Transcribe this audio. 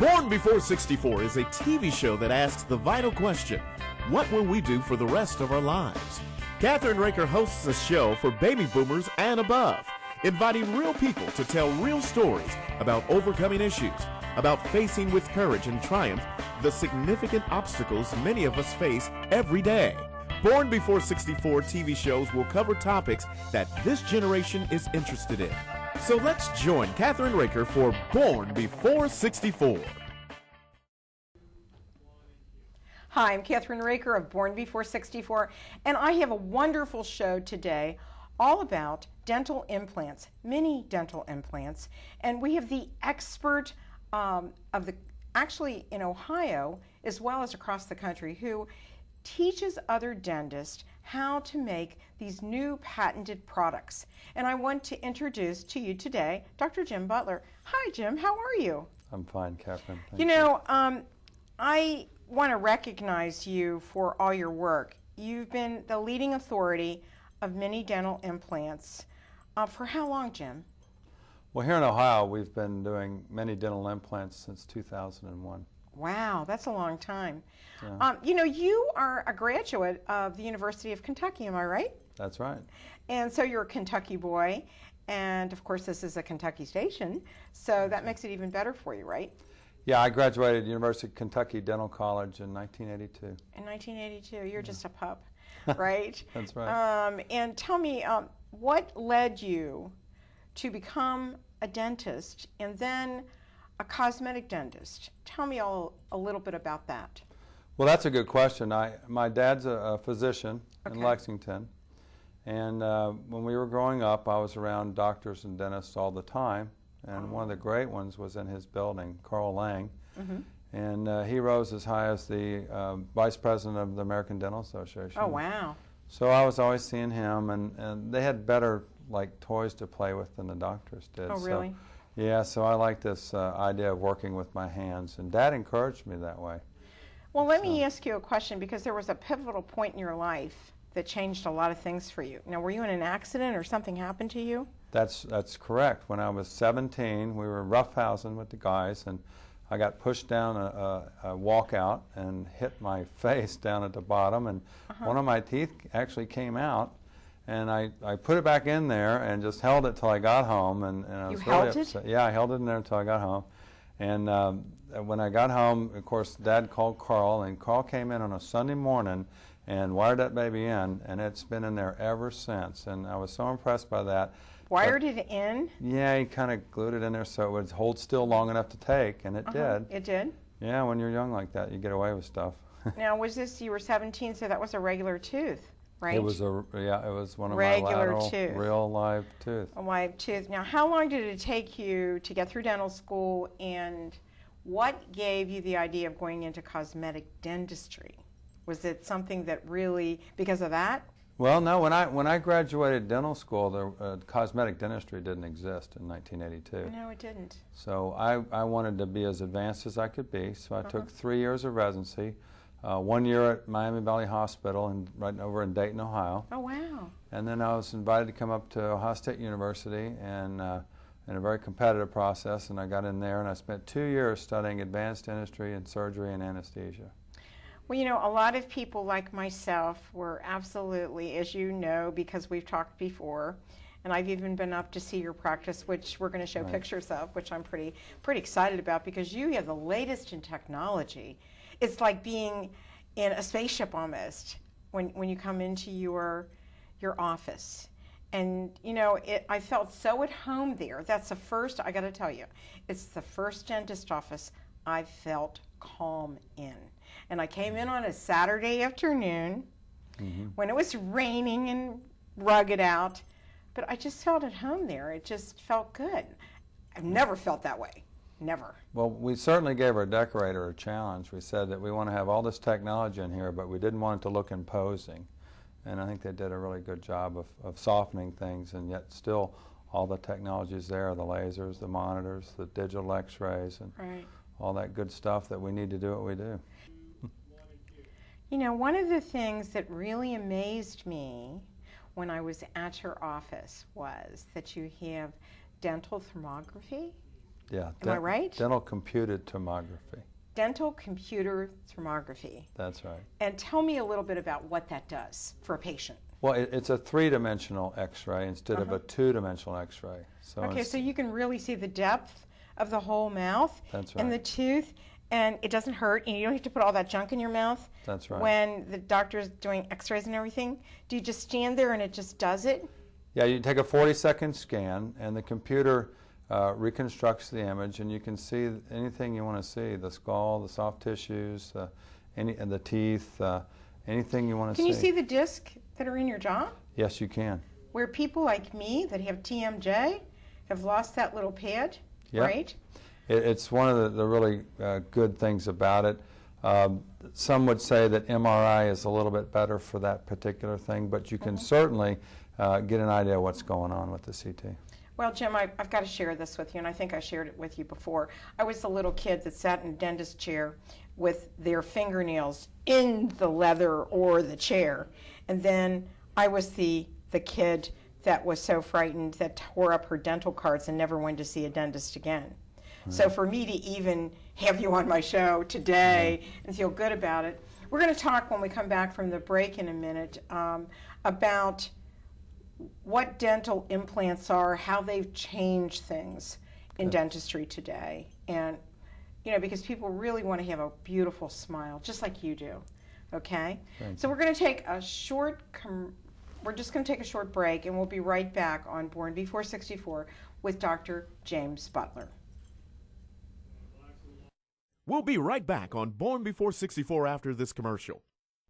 Born Before 64 is a TV show that asks the vital question, what will we do for the rest of our lives? Kathryn Raaker hosts a show for baby boomers and above, inviting real people to tell real stories about overcoming issues, about facing with courage and triumph the significant obstacles many of us face every day. Born Before 64 TV shows will cover topics that this generation is interested in. So let's join Kathryn Raaker for Born Before 64. Hi, I'm Kathryn Raaker of Born Before 64, and I have a wonderful show today all about dental implants, mini dental implants, and we have the expert actually in Ohio as well as across the country who teaches other dentists how to make these new patented products. And I want to introduce to you today Dr. Jim Butler. Hi, Jim. How are you? I'm fine, Kathryn. You know, I want to recognize you for all your work. You've been the leading authority of mini dental implants. For how long, Jim? Well, here in Ohio, we've been doing many dental implants since 2001. Wow, that's a long time. Yeah. You know, you are a graduate of the University of Kentucky, am I right? That's right. And so you're a Kentucky boy, and of course this is a Kentucky station, so that makes it even better for you, right? Yeah, I graduated University of Kentucky Dental College in 1982. In 1982, you're just a pup, right? That's right. And tell me, what led you to become a dentist and then a cosmetic dentist? Tell me a little bit about that. Well, that's a good question. My dad's a physician in Okay. Lexington, and when we were growing up, I was around doctors and dentists all the time, and one of the great ones was in his building, Carl Lang, and he rose as high as the vice president of the American Dental Association. Oh, wow. So I was always seeing him, and they had better like toys to play with than the doctors did. Oh, really? So, yeah, so I like this idea of working with my hands, and Dad encouraged me that way. Well, let me ask you a question, because there was a pivotal point in your life that changed a lot of things for you. Now, were you in an accident or something happened to you? That's correct. When I was 17, we were roughhousing with the guys, and I got pushed down a walkout and hit my face down at the bottom, and one of my teeth actually came out. And I put it back in there and just held it till I got home. And I was really upset. Yeah, I held it in there until I got home. And when I got home, of course, Dad called Carl, and Carl came in on a Sunday morning and wired that baby in, and it's been in there ever since. And I was so impressed by that. Wired it in? Yeah, he kind of glued it in there so it would hold still long enough to take, and it did. It did? Yeah, when you're young like that, you get away with stuff. Now, was this, you were 17, so that was a regular tooth, right? It was it was one of regular my lateral, tooth. real live tooth. A live tooth. Now, how long did it take you to get through dental school, and what gave you the idea of going into cosmetic dentistry? Was it something that really, because of that? Well, no. When I graduated dental school, the cosmetic dentistry didn't exist in 1982. No, it didn't. So I wanted to be as advanced as I could be. So I took 3 years of residency, 1 year at Miami Valley Hospital, and right over in Dayton, Ohio. Oh, wow. And then I was invited to come up to Ohio State University, and in a very competitive process, and I got in there, and I spent 2 years studying advanced dentistry and surgery and anesthesia. Well, you know, a lot of people like myself were absolutely, as you know, because we've talked before, and I've even been up to see your practice, which we're going to show pictures of, which I'm pretty excited about, because you have the latest in technology. It's like being in a spaceship almost when you come into your office. And, you know, I felt so at home there. That's the first, I got to tell you, it's the first dentist office I felt calm in. And I came in on a Saturday afternoon when it was raining and rugged out, but I just felt at home there. It just felt good. I've never felt that way. Never. Well, we certainly gave our decorator a challenge. We said that we want to have all this technology in here, but we didn't want it to look imposing. And I think they did a really good job of softening things, and yet still all the technology is there, the lasers, the monitors, the digital x-rays, and all that good stuff that we need to do what we do. You know, one of the things that really amazed me when I was at your office was that you have dental thermography. Yeah. Am I right? Dental computed tomography. Dental computer tomography. That's right. And tell me a little bit about what that does for a patient. Well, it's a three-dimensional X-ray instead of a two-dimensional X-ray. So Okay, so you can really see the depth of the whole mouth That's right. and the tooth, and it doesn't hurt, and you don't have to put all that junk in your mouth. That's right. When the doctor's doing X-rays and everything, do you just stand there and it just does it? Yeah, you take a 40-second scan, and the computer reconstructs the image, and you can see anything you want to see: the skull, the soft tissues, and the teeth, anything you want to see. Can you see the disc that are in your jaw? Yes, you can. Where people like me that have TMJ have lost that little pad, Yep. right? It's one of the really good things about it. Some would say that MRI is a little bit better for that particular thing, but you can certainly get an idea of what's going on with the CT. Well, Jim, I've got to share this with you, and I think I shared it with you before. I was the little kid that sat in a dentist chair with their fingernails in the leather or the chair, and then I was the kid that was so frightened that tore up her dental cards and never went to see a dentist again. So for me to even have you on my show today and feel good about it, we're going to talk when we come back from the break in a minute about what dental implants are, how they've changed things in dentistry today, and because people really want to have a beautiful smile, just like you do. Okay, so we're going to take a short. We're just going to take a short break, and we'll be right back on Born Before 64 with Dr. James Butler. We'll be right back on Born Before 64 after this commercial.